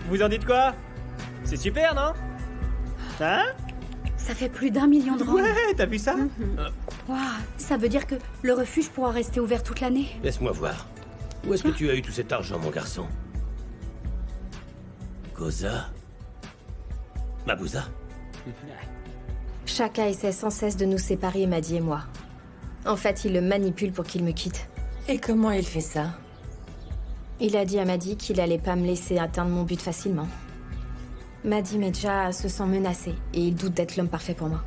Vous en dites quoi? C'est super, non? Hein? Ça fait plus d'1 million de rangs. Ouais, t'as vu ça? Waouh, ça veut dire que le refuge pourra rester ouvert toute l'année. Laisse-moi voir. Où est-ce que tu as eu tout cet argent, mon garçon? Koza? Mabuza? Shaka essaie sans cesse de nous séparer, Maddy et moi. En fait, il le manipule pour qu'il me quitte. Et comment il fait ça? Il a dit à Maddy qu'il allait pas me laisser atteindre mon but facilement. Maddy Medja se sent menacé et il doute d'être l'homme parfait pour moi.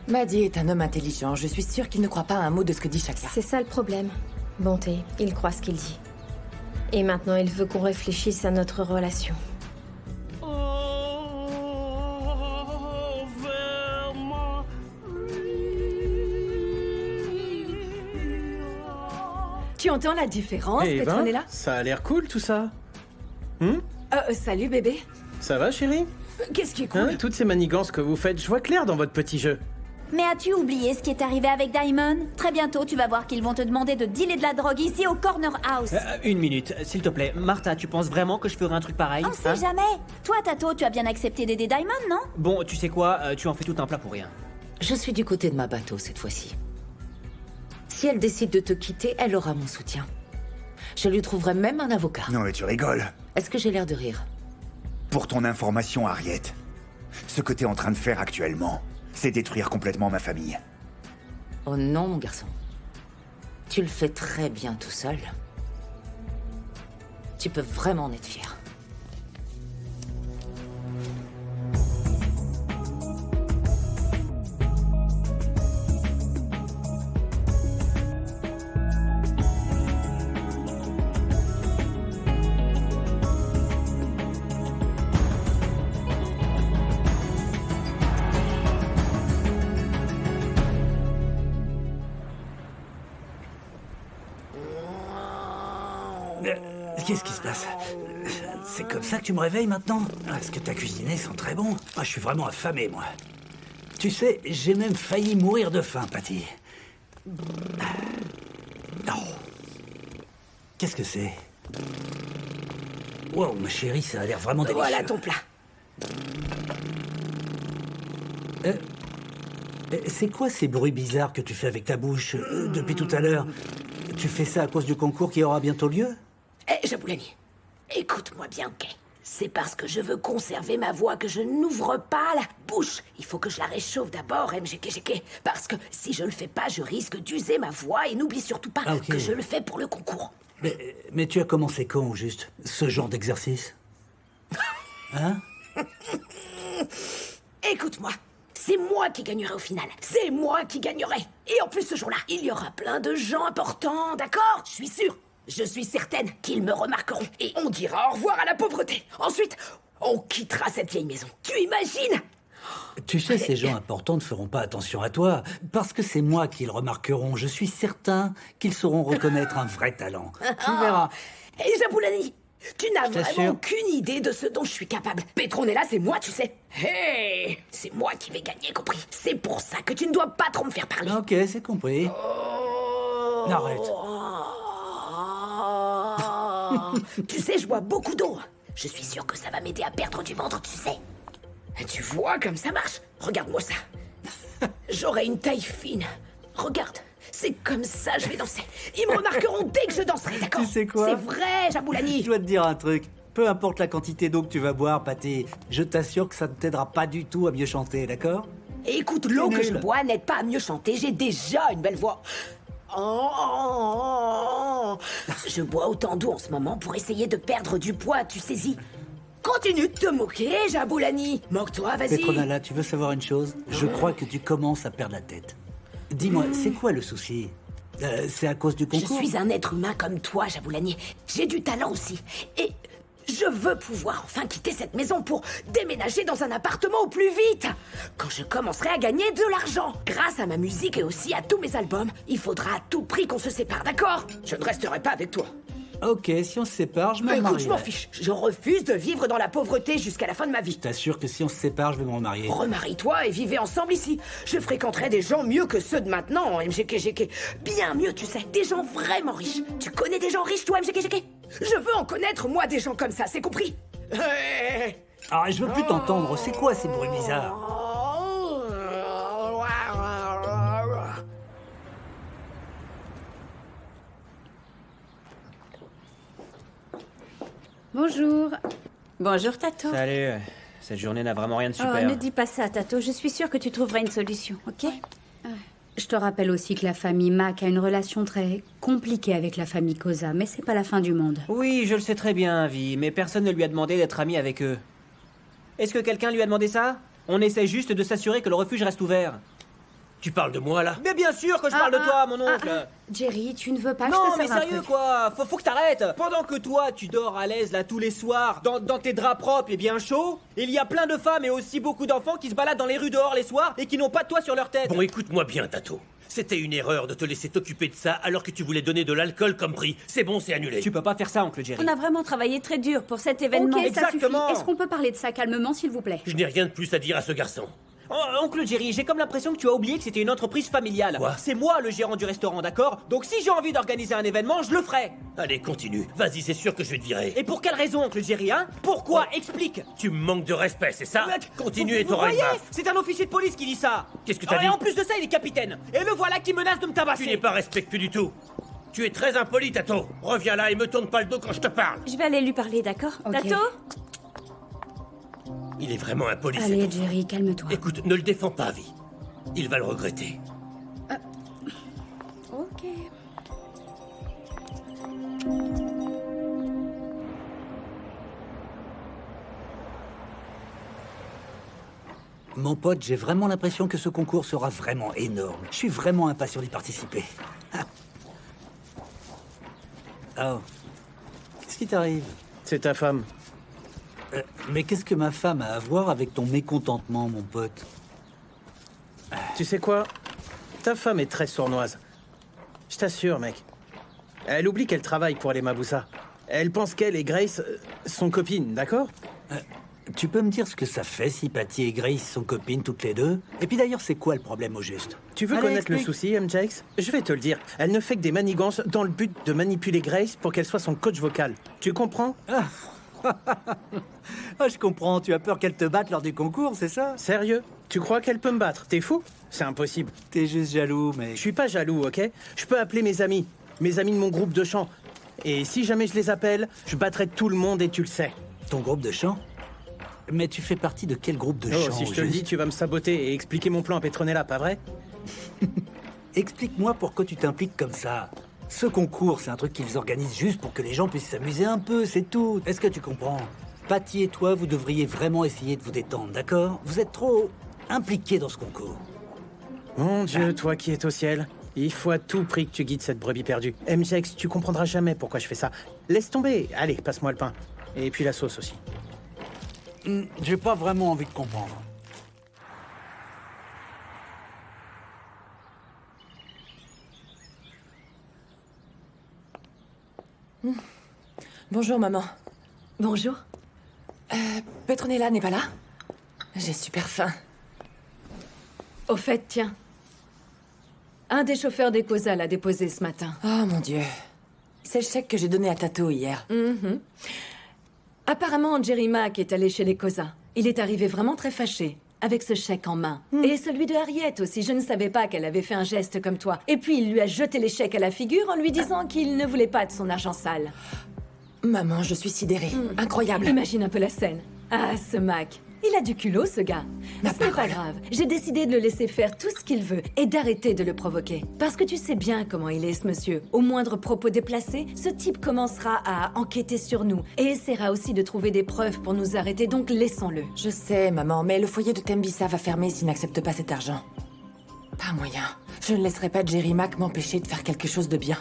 Maddy est un homme intelligent. Je suis sûre qu'il ne croit pas à un mot de ce que dit Shaka. C'est ça le problème. Bonté, il croit ce qu'il dit. Et maintenant, il veut qu'on réfléchisse à notre relation. Tu entends la différence, Eh ben, Petronella? ça a l'air cool tout ça. Salut bébé. Ça va, chérie? Qu'est-ce qui est cool? Hein, toutes ces manigances que vous faites, je vois clair dans votre petit jeu. Mais as-tu oublié ce qui est arrivé avec Diamond? Très bientôt, tu vas voir qu'ils vont te demander de dealer de la drogue ici au Corner House. Une minute, s'il te plaît. Martha, tu penses vraiment que je ferais un truc pareil? On sait jamais. Toi, Tato, tu as bien accepté d'aider Diamond, non? Bon, tu sais quoi? Tu en fais tout un plat pour rien. Je suis du côté de ma bateau cette fois-ci. Si elle décide de te quitter, elle aura mon soutien. Je lui trouverai même un avocat. Non mais tu rigoles. Est-ce que j'ai l'air de rire? Pour ton information, Harriet, ce que t'es en train de faire actuellement, c'est détruire complètement ma famille. Oh non, mon garçon. Tu le fais très bien tout seul. Tu peux vraiment en être fier. Qu'est-ce qui se passe? C'est comme ça que tu me réveilles maintenant? Ce que t'as cuisiné sent très bon. Je suis vraiment affamé, moi. Tu sais, j'ai même failli mourir de faim, Patty. Oh. Qu'est-ce que c'est? Wow, ma chérie, ça a l'air vraiment délicieux. Voilà ton plat. C'est quoi ces bruits bizarres que tu fais avec ta bouche depuis tout à l'heure? Tu fais ça à cause du concours qui aura bientôt lieu? Jaboulani, écoute-moi bien, ok? C'est parce que je veux conserver ma voix que je n'ouvre pas la bouche. Il faut que je la réchauffe d'abord, MGKGK. Parce que si je le fais pas, je risque d'user ma voix. Et n'oublie surtout pas que je le fais pour le concours. Mais tu as commencé quand, au juste, ce genre d'exercice? Hein? Écoute-moi, c'est moi qui gagnerai au final. C'est moi qui gagnerai. Et en plus, ce jour-là, il y aura plein de gens importants, d'accord? Je suis sûre. Je suis certaine qu'ils me remarqueront. Et on dira au revoir à la pauvreté. Ensuite, on quittera cette vieille maison. Tu imagines? Tu sais, ces gens importants ne feront pas attention à toi, parce que c'est moi qui le remarqueront. Je suis certain qu'ils sauront reconnaître un vrai talent. Tu verras. Et Jaboulani, tu n'as t'assure. vraiment aucune idée de ce dont je suis capable. Petronella, c'est moi, tu sais. Hey, c'est moi qui vais gagner, compris? C'est pour ça que tu ne dois pas trop me faire parler. Ok, c'est compris. Arrête. Tu sais, je bois beaucoup d'eau. Je suis sûre que ça va m'aider à perdre du ventre, tu sais. Tu vois comme ça marche? Regarde-moi ça. J'aurai une taille fine. Regarde, c'est comme ça je vais danser. Ils me remarqueront dès que je danserai, d'accord? Tu sais quoi? C'est vrai, Jaboulani. Je dois te dire un truc. Peu importe la quantité d'eau que tu vas boire, Patty, je t'assure que ça ne t'aidera pas du tout à mieux chanter, d'accord? Et écoute, l'eau que je nul. bois n'aide pas à mieux chanter. J'ai déjà une belle voix. Je bois autant d'eau en ce moment pour essayer de perdre du poids, tu saisis? Continue de te moquer, Jaboulani. Moque-toi, vas-y. Petronella, tu veux savoir une chose? Je crois que tu commences à perdre la tête. Dis-moi, c'est quoi le souci? C'est à cause du Je concours? suis un être humain comme toi, Jaboulani. J'ai du talent aussi. Et je veux pouvoir enfin quitter cette maison pour déménager dans un appartement au plus vite. Quand je commencerai à gagner de l'argent. Grâce à ma musique et aussi à tous mes albums, il faudra à tout prix qu'on se sépare, d'accord? Je ne resterai pas avec toi. Ok, si on se sépare, je me Écoute, marie. je m'en fiche. Je refuse de vivre dans la pauvreté jusqu'à la fin de ma vie. Je t'assure que si on se sépare, je vais me remarier. Remarie-toi et vivez ensemble ici. Je fréquenterai des gens mieux que ceux de maintenant, MGKGK. Bien mieux, tu sais. Des gens vraiment riches. Tu connais des gens riches, toi, MGKGK? Je veux en connaître, moi, des gens comme ça, c'est compris? Ah, je veux plus t'entendre. C'est quoi ces bruits bizarres? Bonjour. Bonjour, Tato. Salut. Cette journée n'a vraiment rien de Oh, super. ne dis pas ça, Tato. Je suis sûre que tu trouveras une solution, ok? Je te rappelle aussi que la famille Mac a une relation très compliquée avec la famille Koza, mais c'est pas la fin du monde. Oui, je le sais très bien, Vi, mais personne ne lui a demandé d'être ami avec eux. Est-ce que quelqu'un lui a demandé ça? On essaie juste de s'assurer que le refuge reste ouvert. Tu parles de moi, là? Mais bien sûr que je parle de toi, mon oncle. Jerry, tu ne veux pas que Non, je te mais serve un sérieux, truc quoi. Faut que t'arrêtes. Pendant que toi, tu dors à l'aise, là, tous les soirs, dans tes draps propres et bien chauds, il y a plein de femmes et aussi beaucoup d'enfants qui se baladent dans les rues dehors les soirs et qui n'ont pas de toit sur leur tête. Bon, écoute-moi bien, Tato. C'était une erreur de te laisser t'occuper de ça alors que tu voulais donner de l'alcool comme prix. C'est bon, c'est annulé. Tu peux pas faire ça, oncle Jerry. On a vraiment travaillé très dur pour cet événement. Ok, ça suffit. Exactement. Est-ce qu'on peut parler de ça calmement, s'il vous plaît? Je n'ai rien de plus à dire à ce garçon. Oh, oncle Jerry, j'ai comme l'impression que tu as oublié que c'était une entreprise familiale. Quoi? C'est moi le gérant du restaurant, d'accord? Donc si j'ai envie d'organiser un événement, je le ferai. Allez, continue. Vas-y, c'est sûr que je vais te virer. Et pour quelle raison, oncle Jerry, hein? Pourquoi? Explique. Tu me manques de respect, c'est ça? Continue et Vous t'auras une voyez? baffe. C'est un officier de police qui dit ça. Qu'est-ce que t'as Et dit? en plus de ça, il est capitaine. Et le voilà qui menace de me tabasser. Tu n'es pas respectueux du tout. Tu es très impoli, Tato. Reviens là et me tourne pas le dos quand je te parle. Je vais aller lui parler, d'accord? Ok. Tato? Il est vraiment impoli, cet Allez, enfant. Jerry, calme-toi. Écoute, ne le défends pas, Vi. Il va le regretter. Ok. Mon pote, j'ai vraiment l'impression que ce concours sera vraiment énorme. Je suis vraiment impatient d'y participer. Oh. Qu'est-ce qui t'arrive? C'est ta femme. Mais qu'est-ce que ma femme a à voir avec ton mécontentement, mon pote? Tu sais quoi? Ta femme est très sournoise. Je t'assure, mec. Elle oublie qu'elle travaille pour les Maboussa. Elle pense qu'elle et Grace sont copines, d'accord? Tu peux me dire ce que ça fait si Patty et Grace sont copines toutes les deux? Et puis d'ailleurs, c'est quoi le problème au juste? Tu veux Allez, connaître le explique. souci, MJX? Je vais te le dire. Elle ne fait que des manigances dans le but de manipuler Grace pour qu'elle soit son coach vocal. Tu comprends? Ah, je comprends, tu as peur qu'elle te batte lors du concours, c'est ça? Sérieux? Tu crois qu'elle peut me battre? T'es fou? C'est impossible. T'es juste jaloux, mais... Je suis pas jaloux, ok? Je peux appeler mes amis de mon groupe de chant. Et si jamais je les appelle, je battrai tout le monde et tu le sais. Ton groupe de chant? Mais tu fais partie de quel groupe de Oh, chant si je te au le juste? dis, tu vas me saboter et expliquer mon plan à Petronella, pas vrai? Explique-moi pourquoi tu t'impliques comme ça. Ce concours, c'est un truc qu'ils organisent juste pour que les gens puissent s'amuser un peu, c'est tout. Est-ce que tu comprends? Patty et toi, vous devriez vraiment essayer de vous détendre, d'accord? Vous êtes trop impliqués dans ce concours. Mon Dieu, toi qui es au ciel, il faut à tout prix que tu guides cette brebis perdue. MJX, tu comprendras jamais pourquoi je fais ça. Laisse tomber. Allez, passe-moi le pain. Et puis la sauce aussi. J'ai pas vraiment envie de comprendre. Bonjour, maman. Bonjour. Petronella n'est pas là? J'ai super faim. Au fait, tiens. Un des chauffeurs des Koza l'a déposé ce matin. Oh mon Dieu. C'est le chèque que j'ai donné à Tato hier. Apparemment, Jerry Mack est allé chez les Koza. Il est arrivé vraiment très fâché, avec ce chèque en main. Et celui de Harriet aussi. Je ne savais pas qu'elle avait fait un geste comme toi. Et puis, il lui a jeté les chèques à la figure en lui disant qu'il ne voulait pas de son argent sale. Maman, je suis sidérée. Incroyable. Imagine un peu la scène. Ah, ce Mac. Il a du culot, ce gars. Ce n'est pas grave. J'ai décidé de le laisser faire tout ce qu'il veut et d'arrêter de le provoquer. Parce que tu sais bien comment il est, ce monsieur. Au moindre propos déplacé, ce type commencera à enquêter sur nous et essaiera aussi de trouver des preuves pour nous arrêter, donc laissons-le. Je sais, maman, mais le foyer de Tembissa va fermer s'il n'accepte pas cet argent. Pas moyen. Je ne laisserai pas Jerry Mack m'empêcher de faire quelque chose de bien.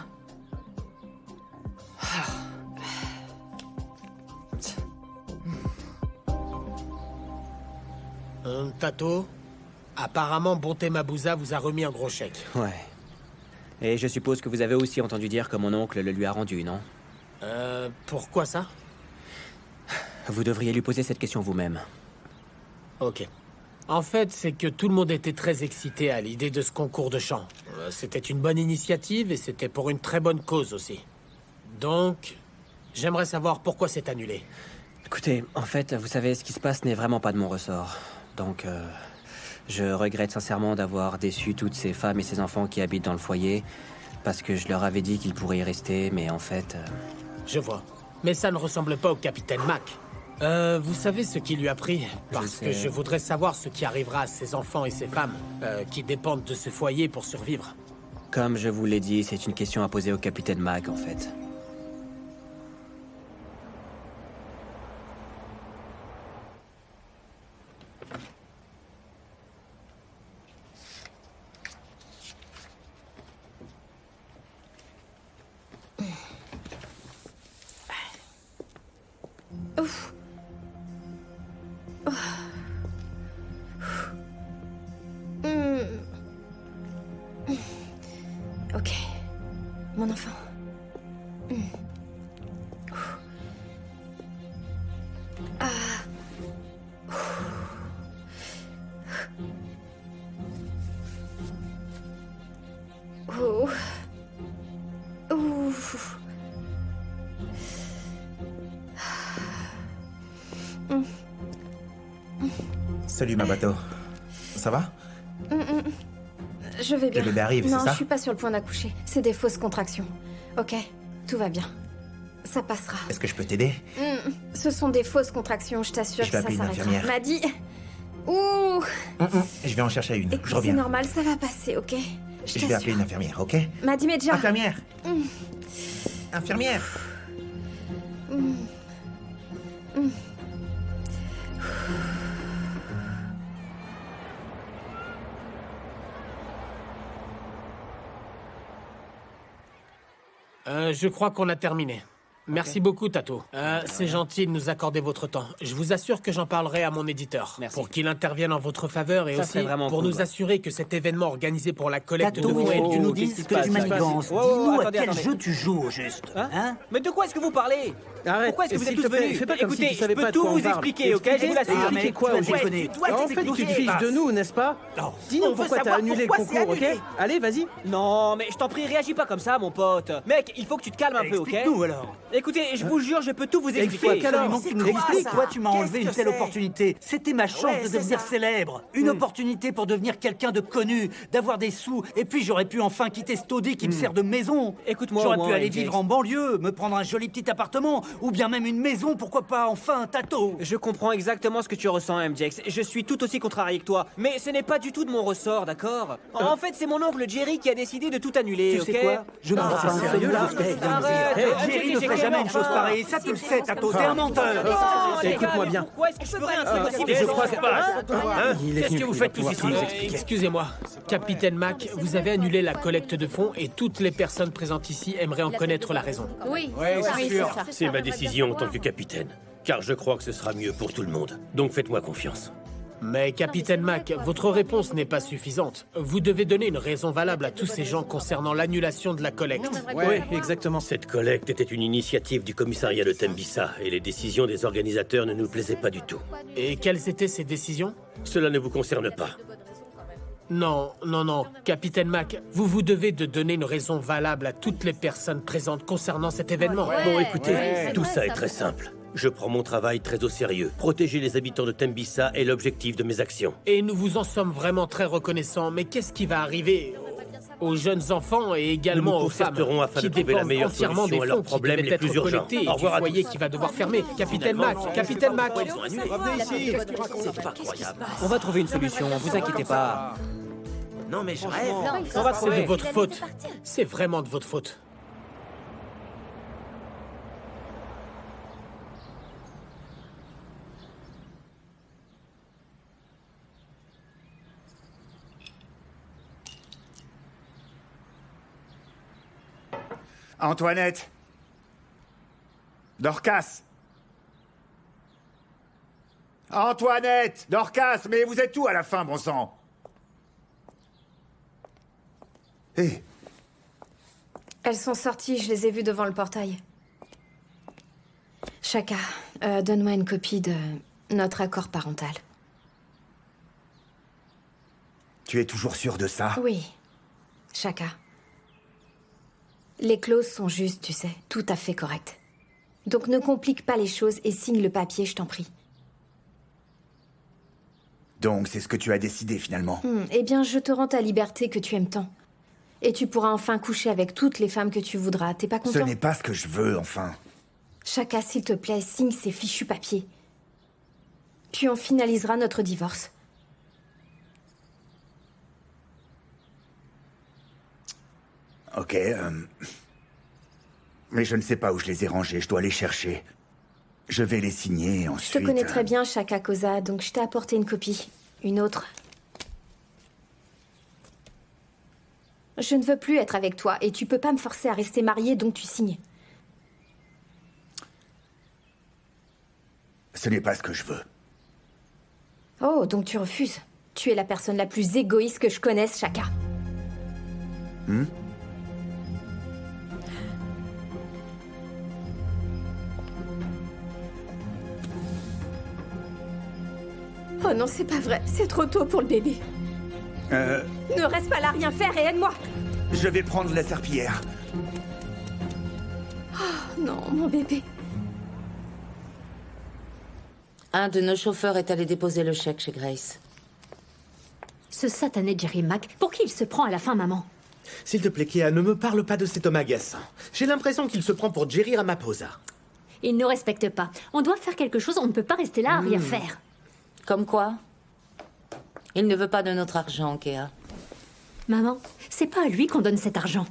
Tato, apparemment Bonté Mabouza vous a remis un gros chèque. Ouais. Et je suppose que vous avez aussi entendu dire que mon oncle le lui a rendu, non? Pourquoi ça? Vous devriez lui poser cette question vous-même. Ok. En fait, c'est que tout le monde était très excité à l'idée de ce concours de chant. C'était une bonne initiative et c'était pour une très bonne cause aussi. Donc, j'aimerais savoir pourquoi c'est annulé. Écoutez, en fait, vous savez, ce qui se passe n'est vraiment pas de mon ressort. Donc, je regrette sincèrement d'avoir déçu toutes ces femmes et ces enfants qui habitent dans le foyer, parce que je leur avais dit qu'ils pourraient y rester, mais en fait... Je vois. Mais ça ne ressemble pas au capitaine Mac. Vous savez ce qui lui a pris? Parce que je voudrais savoir ce qui arrivera à ces enfants et ces femmes qui dépendent de ce foyer pour survivre. Comme je vous l'ai dit, c'est une question à poser au capitaine Mac, en fait. Ouf. Oh. Ok. Mon enfant. Ah. Oh. Ouf. Salut ma bateau. Ça va? Je vais bien. Le bébé arrive, c'est non, ça? je suis pas sur le point d'accoucher. C'est des fausses contractions. Ok? Tout va bien. Ça passera. Est-ce que je peux t'aider? Ce sont des fausses contractions, je t'assure Je que vais ça appeler une s'arrêtera. infirmière. M'a dit... Ouh. Je vais en chercher une. Écoute, Je c'est reviens. normal, ça va passer, ok? Je vais appeler une infirmière, ok? M'a dit Medja. Infirmière! Infirmière! Je crois qu'on a terminé. Merci beaucoup, Tato. C'est gentil de nous accorder votre temps. Je vous assure que j'en parlerai à mon éditeur. Pour qu'il intervienne en votre faveur et Ça aussi serait vraiment pour cool, nous ouais. assurer que cet événement organisé pour la collecte Tato, de fonds il faut que tu nous qu'est-ce dises qui ce se que tu passe manigances. Wow, wow, Dis-nous à attendez, quel attendez. jeu tu joues au juste. Hein? Mais de quoi est-ce que vous parlez? Arrête, Pourquoi est-ce que vous êtes s'il tous te plaît, venus? fais pas comme Écoutez, si tu savais je peux pas de tout quoi on vous parle. expliquer, ok? Je vous l'assure. Expliquer quoi au juste? En fait, tu te fiches de nous, n'est-ce pas? Dis-nous On veut pourquoi t'as savoir annulé le pourquoi c'est concours, ok? annulé. Allez, vas-y. Non, mais je t'en prie, réagis pas comme ça, mon pote. Mec, il faut que tu te calmes un peu, ok? Explique-nous alors. Écoutez, je vous jure, je peux tout vous Il faut expliquer. absolument que tu nous expliques. ça? Toi, tu m'as enlevé une Qu'est-ce telle que c'est? opportunité. C'était ma chance Ouais, de c'est devenir ça. célèbre. Une opportunité pour devenir quelqu'un de connu, d'avoir des sous. Et puis, j'aurais pu enfin quitter ce taudis qui me sert de maison. Écoute-moi, J'aurais au pu moins, aller MJ. vivre en banlieue, me prendre un joli petit appartement, ou bien même une maison, pourquoi pas, enfin, Tato. Je comprends exactement ce que tu ressens, MJX. Je suis tout aussi contrarié que toi. Mais ce n'est pas du tout de mon ressort, d'accord? En fait, c'est mon oncle Jerry qui a décidé de tout annuler, Tu ok? sais quoi? Je ne vois pas un sérieux, seul là? respect, Arrête, Jerry ne j'ai ferait jamais une chose clairement- pareille. Ça, tu le sais, Tato. T'es un menteur. Non, les Écoute-moi gars, bien. mais pourquoi est-ce que je ferais un truc aussi je crois méchant? que- Hein? Il est Qu'est-ce venu, que vous il va faites tous pouvoir ici? tout nous expliquer. Excusez-moi, Capitaine Mac, vous avez annulé la collecte de fonds et toutes les personnes présentes ici aimeraient en connaître la raison. Oui, c'est sûr. C'est ma décision en tant que capitaine. Car je crois que ce sera mieux pour tout le monde. Donc faites-moi confiance. Mais Capitaine Mac, votre réponse n'est pas suffisante. Vous devez donner une raison valable à tous ces gens concernant l'annulation de la collecte. Oui, exactement. Cette collecte était une initiative du commissariat de Tembissa et les décisions des organisateurs ne nous plaisaient pas du tout. Et quelles étaient ces décisions? Cela ne vous concerne pas. Non, non, non, Capitaine Mac, vous devez de donner une raison valable à toutes les personnes présentes concernant cet événement. Bon, écoutez, tout ça est très simple. Je prends mon travail très au sérieux. Protéger les habitants de Tembissa est l'objectif de mes actions. Et nous vous en sommes vraiment très reconnaissants, mais qu'est-ce qui va arriver aux jeunes enfants et également Nous nous aux femmes concerterons afin qui de trouver la dépendent meilleure entièrement solution des à leurs fonds qui problèmes devaient les être plus urgents. collectés et Au du revoir à foyer tous. qui va devoir fermer. Capitaine Mac, Capitaine Mac. Revenez ici. C'est pas croyable. On va trouver une solution, vous inquiétez pas. Non mais je rêve. On va C'est trouver. de votre faute. C'est vraiment de votre faute. Antoinette! Dorcas! Antoinette! Dorcas! Mais vous êtes où à la fin, bon sang? Hé! Elles sont sorties, je les ai vues devant le portail. Chaka, donne-moi une copie de notre accord parental. Tu es toujours sûr de ça? Oui, Chaka. Les clauses sont justes, tu sais, tout à fait correctes. Donc ne complique pas les choses et signe le papier, je t'en prie. Donc c'est ce que tu as décidé finalement. Eh bien, je te rends ta liberté que tu aimes tant. Et tu pourras enfin coucher avec toutes les femmes que tu voudras. T'es pas content? Ce n'est pas ce que je veux, enfin. Chaka, s'il te plaît, signe ces fichus papiers. Puis on finalisera notre divorce. Ok, mais je ne sais pas où je les ai rangés, je dois les chercher. Je vais les signer et ensuite... Je te connais très bien, Chaka Koza, donc je t'ai apporté une copie. Une autre. Je ne veux plus être avec toi, et tu peux pas me forcer à rester mariée, donc tu signes. Ce n'est pas ce que je veux. Oh, donc tu refuses. Tu es la personne la plus égoïste que je connaisse, Chaka. Oh non, c'est pas vrai. C'est trop tôt pour le bébé. Ne reste pas là à rien faire et aide-moi. Je vais prendre la serpillière. Oh non, mon bébé. Un de nos chauffeurs est allé déposer le chèque chez Grace. Ce satané Jerry Mack, pour qui il se prend à la fin, maman? S'il te plaît, Kéa, ne me parle pas de cet homme agaçant. J'ai l'impression qu'il se prend pour Jerry Ramaphosa. Il ne respecte pas. On doit faire quelque chose, on ne peut pas rester là à rien faire. Comme quoi? Il ne veut pas de notre argent, Kéa. Maman, c'est pas à lui qu'on donne cet argent.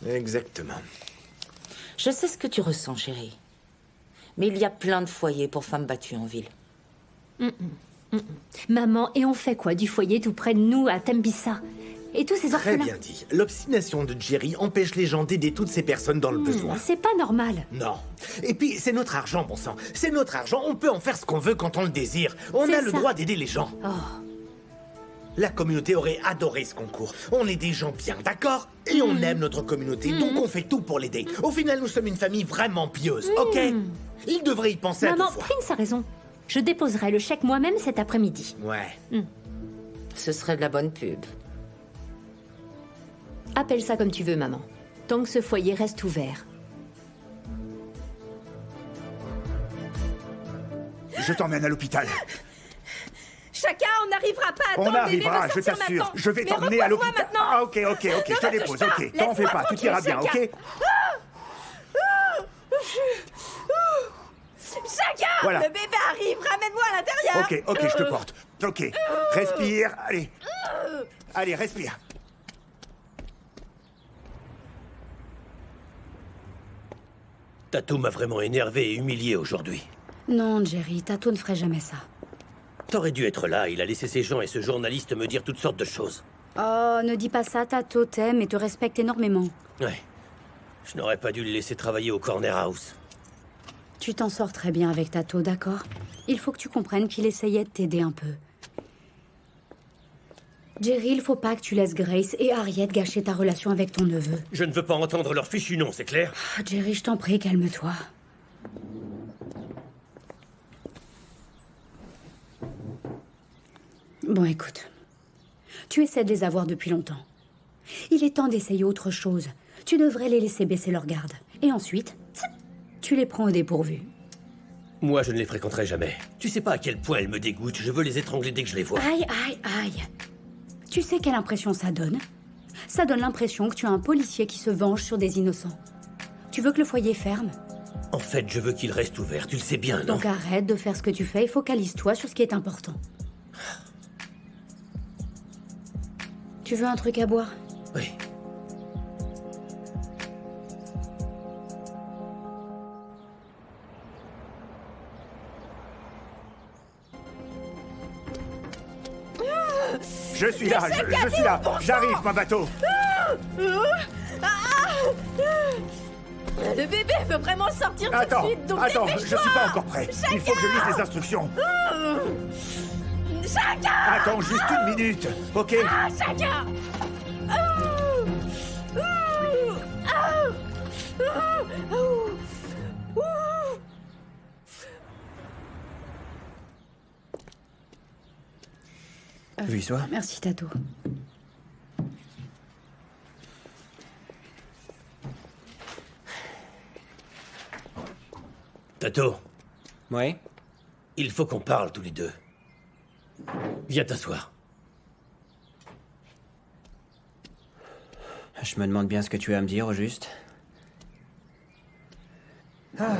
Exactement. Je sais ce que tu ressens, chérie. Mais il y a plein de foyers pour femmes battues en ville. Maman, et on fait quoi du foyer tout près de nous, à Tembisa? Et tous ces Très orphelins? bien dit. L'obstination de Jerry empêche les gens d'aider toutes ces personnes dans le besoin. C'est pas normal. Non. Et puis, c'est notre argent, bon sang. C'est notre argent, on peut en faire ce qu'on veut quand on le désire. On C'est a le ça. droit d'aider les gens. Oh. La communauté aurait adoré ce concours. On est des gens bien, d'accord? Et on aime notre communauté, donc on fait tout pour l'aider. Au final, nous sommes une famille vraiment pieuse, ok? Il devrait y penser à deux Maman, fois. Prince a raison. Je déposerai le chèque moi-même cet après-midi. Ouais. Ce serait de la bonne pub. Appelle ça comme tu veux, maman. Tant que ce foyer reste ouvert. Je t'emmène à l'hôpital. Chaka, on n'arrivera pas à On attendre. Le bébé va arrivera, je sortir t'assure. maintenant. Je vais Mais t'emmener à repose-moi l'hôpital. maintenant. Ah, ok, je te me dépose, touche pas. ok. T'en fais Laisse-moi pas, tout tranquille, ira bien, Chaka. ok? Chaka, Voilà. le bébé arrive, ramène-moi à l'intérieur. Ok, je te porte. Ok, respire, allez. Allez, respire. Tato m'a vraiment énervé et humilié aujourd'hui. Non, Jerry, Tato ne ferait jamais ça. T'aurais dû être là, il a laissé ces gens et ce journaliste me dire toutes sortes de choses. Oh, ne dis pas ça, Tato t'aime et te respecte énormément. Ouais. Je n'aurais pas dû le laisser travailler au Corner House. Tu t'en sors très bien avec Tato, d'accord? Il faut que tu comprennes qu'il essayait de t'aider un peu. Jerry, il faut pas que tu laisses Grace et Harriet gâcher ta relation avec ton neveu. Je ne veux pas entendre leur fichu nom, c'est clair? Ah, Jerry, je t'en prie, calme-toi. Bon, écoute. Tu essaies de les avoir depuis longtemps. Il est temps d'essayer autre chose. Tu devrais les laisser baisser leur garde. Et ensuite, tu les prends au dépourvu. Moi, je ne les fréquenterai jamais. Tu sais pas à quel point elles me dégoûtent. Je veux les étrangler dès que je les vois. Aïe, aïe, aïe. Tu sais quelle impression ça donne? Ça donne l'impression que tu as un policier qui se venge sur des innocents. Tu veux que le foyer ferme? En fait, je veux qu'il reste ouvert. Tu le sais bien, non? Donc arrête de faire ce que tu fais et focalise-toi sur ce qui est important. Tu veux un truc à boire? Oui. Je suis là, je suis là. J'arrive, ma bateau. Le bébé veut vraiment sortir Attends, tout de suite, donc attends, je dépêche-toi. suis pas encore prêt. Il faut que je lise les instructions. Chaka! Attends juste une minute, ok? Ah, Chaka! Lui, soit. Merci, Tato. Tato. Ouais? Il faut qu'on parle tous les deux. Viens t'asseoir. Je me demande bien ce que tu as à me dire, au juste. Ah.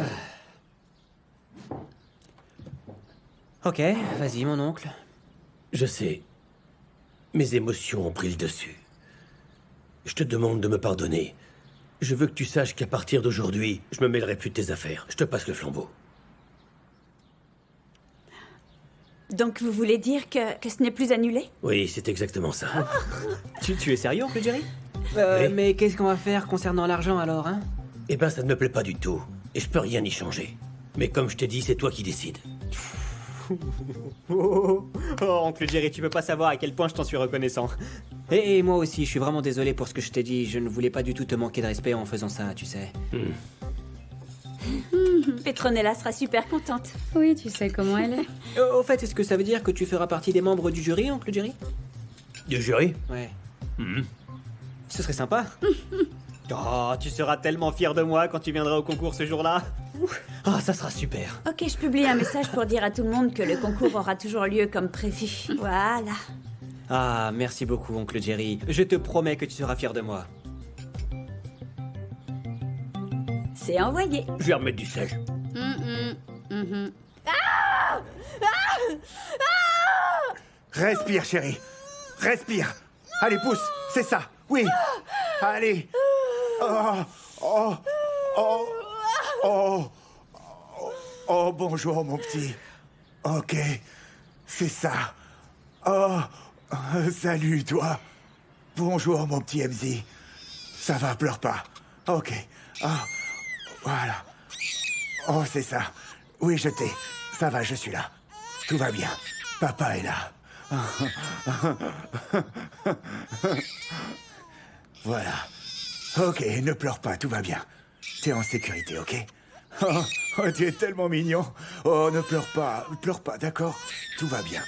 Ok, vas-y, mon oncle. Je sais. Mes émotions ont pris le dessus. Je te demande de me pardonner. Je veux que tu saches qu'à partir d'aujourd'hui, je me mêlerai plus de tes affaires. Je te passe le flambeau. Donc vous voulez dire que ce n'est plus annulé? Oui, c'est exactement ça. Tu es sérieux, oncle Jerry? Oui. Mais qu'est-ce qu'on va faire concernant l'argent alors, hein? Eh ben, ça ne me plaît pas du tout. Et je peux rien y changer. Mais comme je t'ai dit, c'est toi qui décides. Oh, oncle Jerry, tu peux pas savoir à quel point je t'en suis reconnaissant. Et moi aussi, je suis vraiment désolé pour ce que je t'ai dit. Je ne voulais pas du tout te manquer de respect en faisant ça, tu sais. Petronella sera super contente. Oui, tu sais comment elle est. Au fait, est-ce que ça veut dire que tu feras partie des membres du jury, oncle Jerry? Du jury? Ouais. Ce serait sympa. Oh, tu seras tellement fier de moi quand tu viendras au concours ce jour-là. Ah, ça sera super. Ok, je publie un message pour dire à tout le monde que le concours aura toujours lieu comme prévu. Voilà. Ah, merci beaucoup, oncle Jerry. Je te promets que tu seras fier de moi. C'est envoyé. Je vais remettre du sel. Respire, chérie. Respire. Allez, pousse. C'est ça. Oui. Allez. Oh, oh, oh, oh, oh, bonjour, mon petit. Ok. C'est ça. Oh, salut, toi. Bonjour, mon petit MZ. Ça va, pleure pas. Ok. Oh, voilà. Oh, c'est ça. Oui, je t'ai. Ça va, je suis là. Tout va bien. Papa est là. Voilà. Ok, ne pleure pas, tout va bien. T'es en sécurité, ok? Oh, tu es tellement mignon. Oh, ne pleure pas, d'accord? Tout va bien.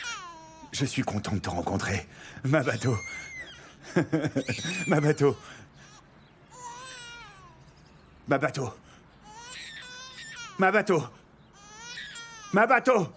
Je suis content de te rencontrer. Ma bateau. Ma bateau. Ma bateau. Ma bateau. Ma bateau.